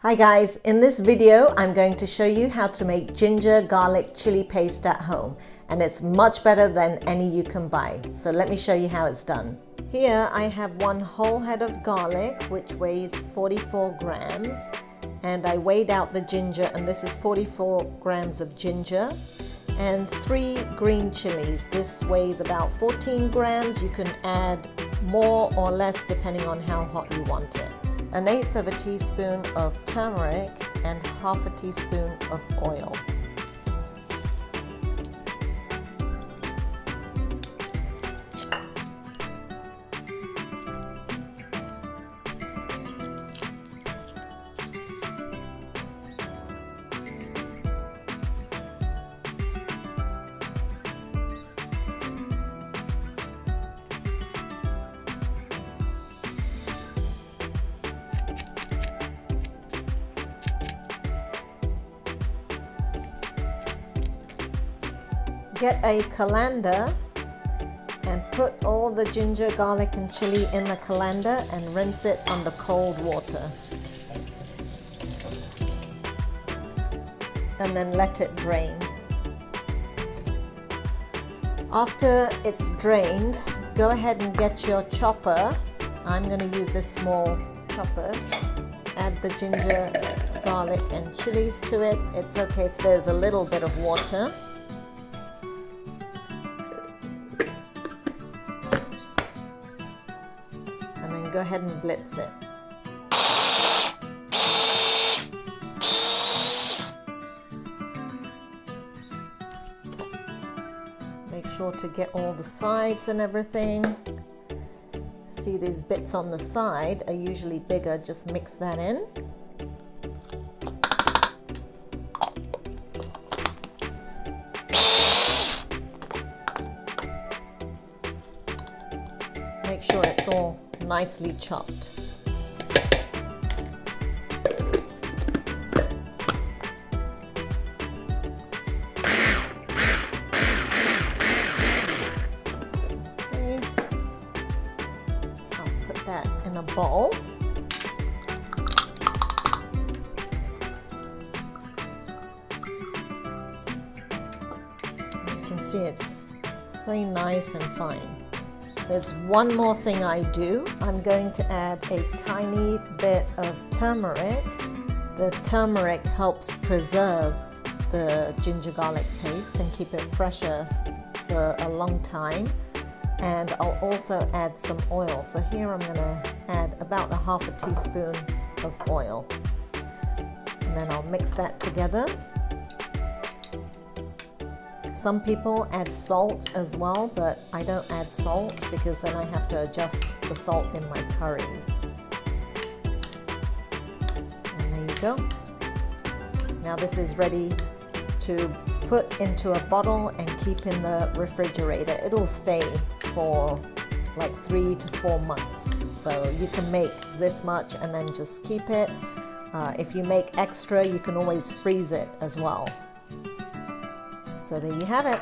Hi guys, in this video I'm going to show you how to make ginger garlic chili paste at home, and it's much better than any you can buy. So let me show you how it's done. Here I have one whole head of garlic which weighs 44 grams, and I weighed out the ginger, and this is 44 grams of ginger, and 3 green chilies. This weighs about 14 grams. You can add more or less depending on how hot you want it. 1/8 of a teaspoon of turmeric and 1/2 teaspoon of oil. Get a colander and put all the ginger, garlic and chili in the colander and rinse it under cold water. And then let it drain. After it's drained, go ahead and get your chopper. I'm going to use this small chopper. Add the ginger, garlic and chilies to it. It's okay if there's a little bit of water. And then go ahead and blitz it. Make sure to get all the sides and everything. See, these bits on the side are usually bigger, just mix that in. Make sure it's all nicely chopped. Okay. I'll put that in a bowl. You can see it's very nice and fine. There's one more thing I do. I'm going to add a tiny bit of turmeric. The turmeric helps preserve the ginger garlic paste and keep it fresher for a long time. And I'll also add some oil. So here I'm going to add about 1/2 teaspoon of oil. And then I'll mix that together. Some people add salt as well, but I don't add salt because then I have to adjust the salt in my curries. And there you go. Now this is ready to put into a bottle and keep in the refrigerator. It'll stay for like 3 to 4 months. So you can make this much and then just keep it. If you make extra, you can always freeze it as well. So there you have it.